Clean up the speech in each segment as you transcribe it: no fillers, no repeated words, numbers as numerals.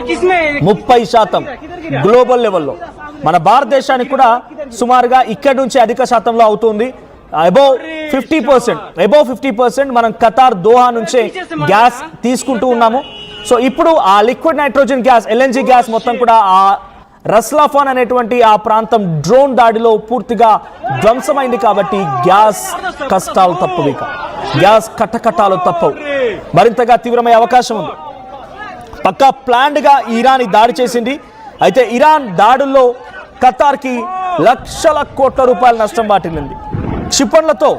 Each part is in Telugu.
30% గ్లోబల్ లెవెల్లో మన భారతదేశానికి కూడా సుమారుగా ఇక్కడి నుంచి అధిక శాతంలో అవుతుంది. అబౌవ్ 50% మనం ఖతార్ దోహా నుంచే గ్యాస్ తీసుకుంటూ ఉన్నాము. సో ఇప్పుడు ఆ liquid nitrogen gas LNG gas మొత్తం కూడా ఆ రస్లాఫాన్ అనేటువంటి ఆ ప్రాంతం డ్రోన్ దాడిలో పూర్తిగా ధ్వంసమైంది. కాబట్టి గ్యాస్ కష్టాలు తప్పవు, గ్యాస్ కట్టకట్టాలు తప్పవు, మరింతగా తీవ్రమయ్యే అవకాశం ఉంది. పక్కా ప్లాన్డ్ గా ఇరాన్ దాడి చేసింది. అయితే ఇరాన్ దాడుల్లో ఖతార్కి లక్షల కోట్ల రూపాయల నష్టం వాటిల్లింది. క్షిపణులతో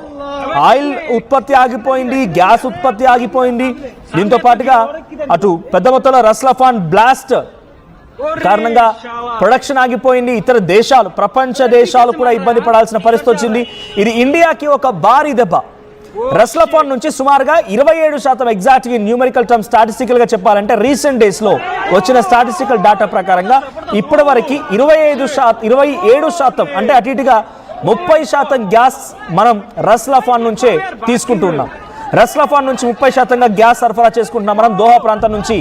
ఆయిల్ ఉత్పత్తి ఆగిపోయింది, గ్యాస్ ఉత్పత్తి ఆగిపోయింది. దీంతో పాటుగా అటు పెద్ద మొత్తంలో రస్లాఫాన్ బ్లాస్ట్ కారణంగా ప్రొడక్షన్ ఆగిపోయింది. ఇతర దేశాలు, ప్రపంచ దేశాలు కూడా ఇబ్బంది పడాల్సిన పరిస్థితి వచ్చింది. ఇది ఇండియాకి ఒక భారీ దెబ్బ. రస్లాఫాన్ నుంచి సుమారుగా 27% ఎగ్జాక్ట్గా న్యూమరికల్ టర్మ్ స్టాటిస్టికల్ గా చెప్పాలంటే రీసెంట్ డేస్ లో వచ్చిన స్టాటిస్టికల్ డేటా ప్రకారంగా ఇప్పటి వరకు 27% అంటే అటు ఇటుగా 30% గ్యాస్ మనం రస్లాఫాన్ నుంచే తీసుకుంటూ ఉన్నాం. రస్లాఫాన్ నుంచి 30%గా గ్యాస్ సరఫరా చేసుకుంటున్నాం మనం. దోహా ప్రాంతం నుంచి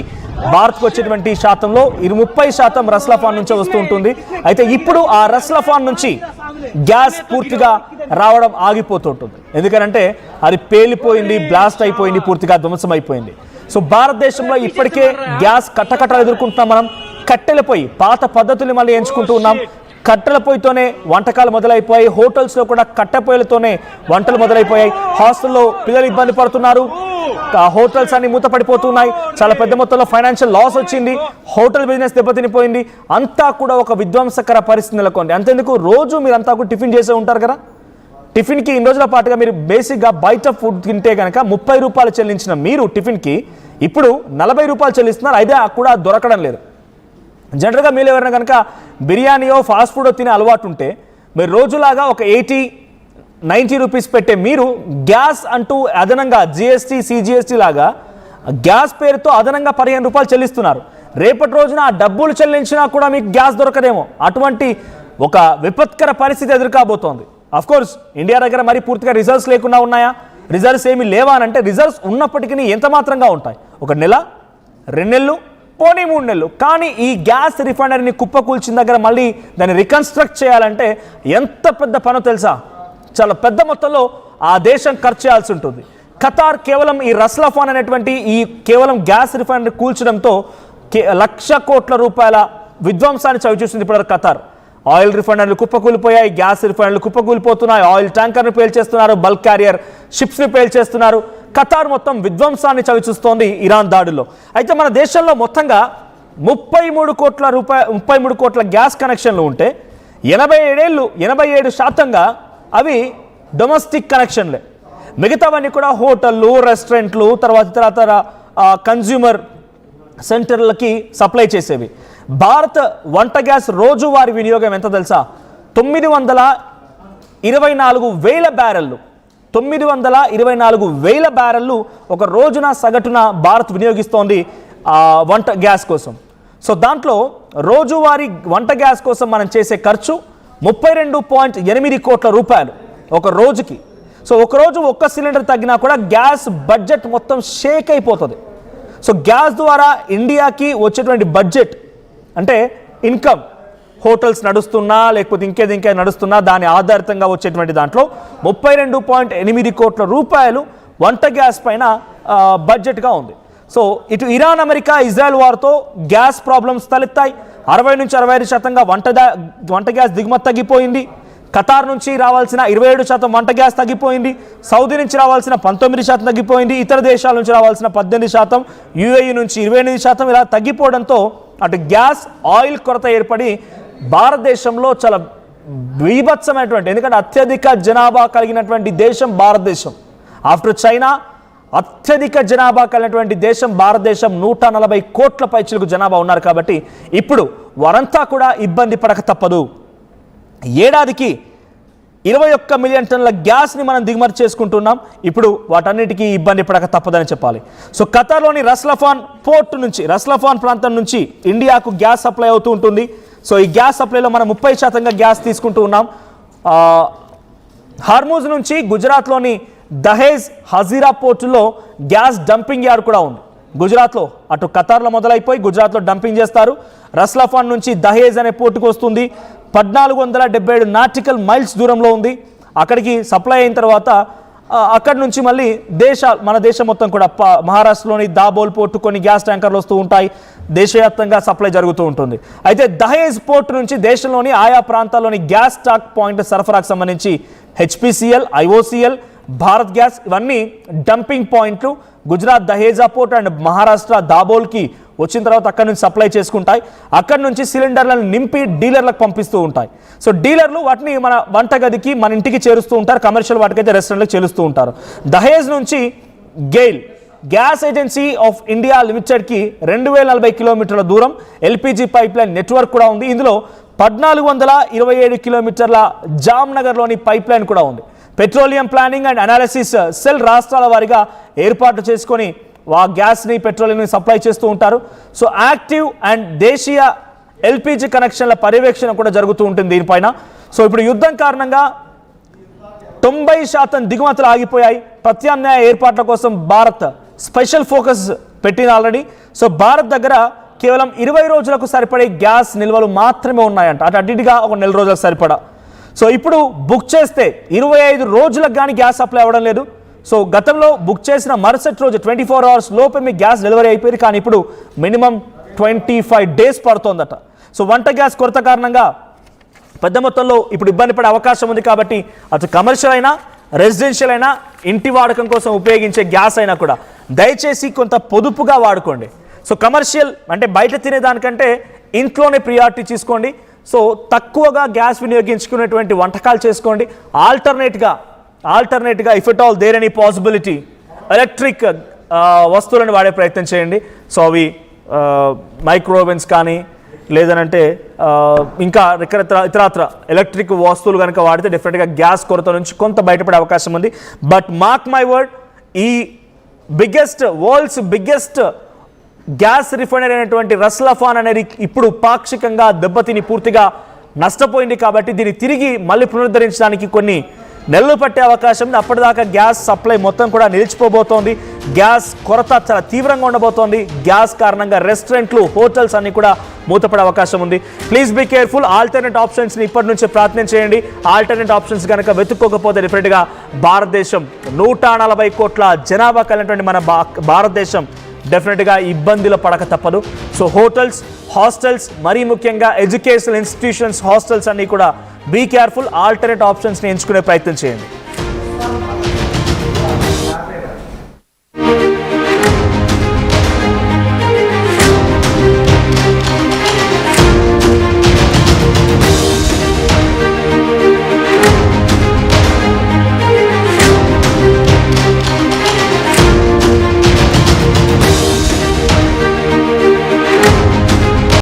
భారత్కు వచ్చేటువంటి శాతంలో 30% రస్లాఫాన్ నుంచే వస్తూ ఉంటుంది. అయితే ఇప్పుడు ఆ రస్లాఫాన్ నుంచి గ్యాస్ పూర్తిగా రావడం ఆగిపోతుంటుంది. ఎందుకంటే అది పేలిపోయింది, బ్లాస్ట్ అయిపోయింది, పూర్తిగా ధ్వంసం అయిపోయింది. సో భారతదేశంలో ఇప్పటికే గ్యాస్ కట్టకట్టలు ఎదుర్కొంటున్నాం మనం. కట్టెల పొయ్యి పాత పద్ధతులు మళ్ళీ ఎంచుకుంటూ ఉన్నాం. కట్టెల పొయ్యితోనే వంటకాలు మొదలైపోయాయి. హోటల్స్లో కూడా కట్టె పొయ్యిలతోనే వంటలు మొదలైపోయాయి. హాస్టల్లో పిల్లలు ఇబ్బంది పడుతున్నారు. హోటల్స్ అన్ని మూతపడిపోతున్నాయి. చాలా పెద్ద మొత్తంలో ఫైనాన్షియల్ లాస్ వచ్చింది. హోటల్ బిజినెస్ దెబ్బతినిపోయింది. అంతా కూడా ఒక విధ్వంసకర పరిస్థితి నెలకొంది. అంతేందుకు రోజు మీరంతా కూడా టిఫిన్ చేసే ఉంటారు కదా. టిఫిన్కి ఇన్ని రోజుల పాటుగా మీరు బేసిక్గా బయట ఫుడ్ తింటే కనుక 30 రూపాయలు చెల్లించిన మీరు టిఫిన్కి ఇప్పుడు 40 రూపాయలు చెల్లిస్తున్నారు. అయితే కూడా దొరకడం లేదు. జనరల్గా మీరు ఎవరైనా కనుక బిర్యానీయో ఫాస్ట్ ఫుడో తినే అలవాటు ఉంటే మీరు రోజులాగా ఒక 80-90 రూపీస్ పెట్టే మీరు గ్యాస్ అంటూ అదనంగా జిఎస్టీ సిజిఎస్టీ లాగా గ్యాస్ పేరుతో అదనంగా 15 రూపాయలు చెల్లిస్తున్నారు. రేపటి రోజున ఆ డబ్బులు చెల్లించినా కూడా మీకు గ్యాస్ దొరకదేమో. అటువంటి ఒక విపత్కర పరిస్థితి ఎదుర్కోబోతోంది. అఫ్కోర్స్ ఇండియా దగ్గర మరి పూర్తిగా రిజర్వ్స్ లేకుండా ఉన్నాయా? రిజర్వ్స్ ఏమి లేవా అని అంటే రిజర్వ్స్ ఉన్నప్పటికీ ఎంత మాత్రంగా ఉంటాయి. 1 నెల, 2 నెలలు, పోనీ 3 నెలలు. కానీ ఈ గ్యాస్ రిఫైనరీని కుప్పకూల్చిన దగ్గర మళ్ళీ దాన్ని రికన్స్ట్రక్ట్ చేయాలంటే ఎంత పెద్ద పనో తెలుసా? చాలా పెద్ద మొత్తంలో ఆ దేశం ఖర్చు చేయాల్సి ఉంటుంది. ఖతార్ కేవలం ఈ రస్లాఫాన్ అనేటువంటి ఈ కేవలం గ్యాస్ రిఫైనరీ కూల్చడంతో 1,00,000 కోట్ల రూపాయల విధ్వంసాన్ని చవిచూసింది ఇప్పుడు ఖతార్. ఆయిల్ రిఫైనరీలు కుప్పకూలిపోయాయి, గ్యాస్ రిఫైనరీలు కుప్పకూలిపోతున్నాయి, ఆయిల్ ట్యాంకర్ను పేల్చేస్తున్నారు, బల్క్ క్యారియర్ షిప్స్ని పేల్చేస్తున్నారు. ఖతార్ మొత్తం విధ్వంసాన్ని చవిచూస్తోంది ఇరాన్ దాడుల్లో. అయితే మన దేశంలో మొత్తంగా 33 కోట్ల గ్యాస్ కనెక్షన్లు ఉంటే 87% అవి డొమెస్టిక్ కనెక్షన్లే. మిగతావన్నీ కూడా హోటళ్ళు, రెస్టారెంట్లు, తర్వాత కన్జ్యూమర్ సెంటర్లకి సప్లై చేసేవి. భారత్ వంట గ్యాస్ రోజువారీ వినియోగం ఎంత తెలుసా? 924,000 బ్యారెళ్ళు. 924,000 బ్యారెళ్ళు ఒక రోజున సగటున భారత్ వినియోగిస్తోంది వంట గ్యాస్ కోసం. సో దాంట్లో రోజువారీ వంట గ్యాస్ కోసం మనం చేసే ఖర్చు 32.8 కోట్ల రూపాయలు ఒక రోజుకి. సో ఒకరోజు ఒక్క సిలిండర్ తగ్గినా కూడా గ్యాస్ బడ్జెట్ మొత్తం షేక్ అయిపోతుంది. సో గ్యాస్ ద్వారా ఇండియాకి వచ్చేటువంటి బడ్జెట్ అంటే ఇన్కమ్, హోటల్స్ నడుస్తున్నా లేకపోతే ఇంకేది నడుస్తున్నా దాని ఆధారితంగా వచ్చేటువంటి దాంట్లో 32.8 కోట్ల రూపాయలు వంట గ్యాస్ పైన బడ్జెట్గా ఉంది. సో ఇటు ఇరాన్, అమెరికా, ఇజ్రాయెల్ వారితో గ్యాస్ ప్రాబ్లమ్స్ తలెత్తాయి. 60-65% వంట గ్యాస్ దిగుమతి తగ్గిపోయింది. ఖతార్ నుంచి రావాల్సిన 27% వంట గ్యాస్ తగ్గిపోయింది. సౌదీ నుంచి రావాల్సిన 19% తగ్గిపోయింది. ఇతర దేశాల నుంచి రావాల్సిన 18%, యూఏఈ నుంచి 28% ఇలా తగ్గిపోవడంతో అటు గ్యాస్, ఆయిల్ కొరత ఏర్పడి భారతదేశంలో చాలా బీభత్సమైనటువంటి, ఎందుకంటే అత్యధిక జనాభా కలిగినటువంటి దేశం భారతదేశం. ఆఫ్టర్ చైనా అత్యధిక జనాభా కలిగినటువంటి దేశం భారతదేశం. 140 కోట్ల పైచిలకు జనాభా ఉన్నారు. కాబట్టి ఇప్పుడు వారంతా కూడా ఇబ్బంది పడక తప్పదు. ఏడాదికి 21 మిలియన్ టన్నుల గ్యాస్ని మనం దిగుమతి చేసుకుంటున్నాం. ఇప్పుడు వాటన్నిటికీ ఇబ్బంది పడక తప్పదని చెప్పాలి. సో ఖతార్లోని రస్లాఫాన్ పోర్ట్ నుంచి, రస్లాఫాన్ ప్రాంతం నుంచి ఇండియాకు గ్యాస్ సప్లై అవుతూ ఉంటుంది. సో ఈ గ్యాస్ సప్లైలో మనం 30% గ్యాస్ తీసుకుంటూ ఉన్నాం. హార్మూజ్ నుంచి గుజరాత్లోని దహేజ్, హజీరా పోర్టులో గ్యాస్ డంపింగ్ యార్డ్ కూడా ఉంది. గుజరాత్లో అటు ఖతార్లో మొదలైపోయి గుజరాత్లో డంపింగ్ చేస్తారు. రస్లాఫాన్ నుంచి దహేజ్ అనే పోర్టుకు వస్తుంది. 1477 నాటికల్ మైల్స్ దూరంలో ఉంది. అక్కడికి సప్లై అయిన తర్వాత అక్కడి నుంచి మళ్ళీ మన దేశం మొత్తం కూడా మహారాష్ట్రలోని దాబోల్ పోర్టు కొన్ని గ్యాస్ ట్యాంకర్లు వస్తూ ఉంటాయి. దేశవ్యాప్తంగా సప్లై జరుగుతూ ఉంటుంది. అయితే దహేజ్ పోర్టు నుంచి దేశంలోని ఆయా ప్రాంతాల్లోని గ్యాస్ స్టాక్ పాయింట్ సరఫరాకు సంబంధించి హెచ్పిసిఎల్, ఐఓసిఎల్, భారత్ గ్యాస్ ఇవన్నీ డంపింగ్ పాయింట్లు గుజరాత్ దహేజా పోర్ట్ అండ్ మహారాష్ట్ర దాబోల్కి వచ్చిన తర్వాత అక్కడి నుంచి సప్లై చేసుకుంటాయి. అక్కడి నుంచి సిలిండర్లను నింపి డీలర్లకు పంపిస్తూ ఉంటాయి. సో డీలర్లు వాటిని మన వంటగదికి మన ఇంటికి చేరుస్తూ ఉంటారు. కమర్షియల్ వాటికైతే రెస్టారెంట్లకు చేరుస్తూ ఉంటారు. దహేజ్ నుంచి GAIL gas agency of India లిమిటెడ్కి 2040 కిలోమీటర్ల దూరం ఎల్పిజి పైప్ లైన్ నెట్వర్క్ కూడా ఉంది. ఇందులో 1427 కిలోమీటర్ల జామ్నగర్లోని పైప్ లైన్ కూడా ఉంది. Petroleum planning and analysis cell రాష్ట్రాల వారీగా ఏర్పాటు చేసుకొని ఆ గ్యాస్ని పెట్రోలియంని సప్లై చేస్తూ ఉంటారు. సో యాక్టివ్ అండ్ దేశీయ ఎల్పిజి కనెక్షన్ల పర్యవేక్షణ కూడా జరుగుతూ ఉంటుంది దీనిపైన. సో ఇప్పుడు యుద్ధం కారణంగా 90% దిగుమతులు ఆగిపోయాయి. ప్రత్యామ్నాయ ఏర్పాట్ల కోసం భారత్ స్పెషల్ ఫోకస్ పెట్టింది ఆల్రెడీ. సో భారత్ దగ్గర కేవలం 20 రోజులకు సరిపడే గ్యాస్ నిల్వలు మాత్రమే ఉన్నాయంట. అటుగా ఒక నెల రోజులకు సరిపడా. సో ఇప్పుడు బుక్ చేస్తే 25 రోజులకు కానీ గ్యాస్ సప్లై అవ్వడం లేదు. సో గతంలో బుక్ చేసిన మరుసటి రోజు 24 అవర్స్ లోపే మీకు గ్యాస్ డెలివరీ అయిపోయింది. కానీ ఇప్పుడు మినిమం 25 డేస్ పడుతోందట. సో వంట గ్యాస్ కొరత కారణంగా పెద్ద మొత్తంలో ఇప్పుడు ఇబ్బంది పడే అవకాశం ఉంది. కాబట్టి అటు కమర్షియల్ అయినా రెసిడెన్షియల్ అయినా ఇంటి వాడకం కోసం ఉపయోగించే గ్యాస్ అయినా కూడా దయచేసి కొంత పొదుపుగా వాడుకోండి. సో కమర్షియల్ అంటే బయట తినేదానికంటే ఇంట్లోనే ప్రియారిటీ తీసుకోండి. సో తక్కువగా గ్యాస్ వినియోగించుకునేటువంటి వంటకాలు చేసుకోండి. ఆల్టర్నేట్గా if it all there any possibility electric వస్తువులను వాడే ప్రయత్నం చేయండి. సో అవి మైక్రోవేవ్స్ కానీ లేదనంటే ఇంకా ఇతరత్ర ఎలక్ట్రిక్ వస్తువులు కనుక వాడితే డెఫినెట్గా గ్యాస్ కొరత నుంచి కొంత బయటపడే అవకాశం ఉంది. బట్ మార్క్ మై వర్డ్, ఈ వరల్డ్స్ బిగ్గెస్ట్ గ్యాస్ రిఫైనరీ అయినటువంటి రస్లాఫాన్ అనేది ఇప్పుడు పాక్షికంగా దెబ్బతిని పూర్తిగా నష్టపోయింది. కాబట్టి దీన్ని తిరిగి మళ్ళీ పునరుద్ధరించడానికి కొన్ని నెలలు పట్టే అవకాశం ఉంది. అప్పటిదాకా గ్యాస్ సప్లై మొత్తం కూడా నిలిచిపోబోతోంది. గ్యాస్ కొరత చాలా తీవ్రంగా ఉండబోతోంది. గ్యాస్ కారణంగా రెస్టారెంట్లు, హోటల్స్ అన్ని కూడా మూతపడే అవకాశం ఉంది. Please be careful. ఆల్టర్నేట్ ఆప్షన్స్ని ఇప్పటి నుంచే ప్రయత్నం చేయండి. ఆల్టర్నేట్ ఆప్షన్స్ కనుక వెతుక్కోకపోతే డెఫినెట్గా భారతదేశం 140 కోట్ల జనాభా కలిగినటువంటి మన భారతదేశం డెఫినెట్గా ఇబ్బందులు పడక తప్పదు. సో హోటల్స్, హాస్టల్స్, మరీ ముఖ్యంగా ఎడ్యుకేషనల్ ఇన్స్టిట్యూషన్స్, హాస్టల్స్ అన్నీ కూడా బీ కేర్ఫుల్. ఆల్టర్నేట్ ఆప్షన్స్ని ఎంచుకునే ప్రయత్నం చేయండి.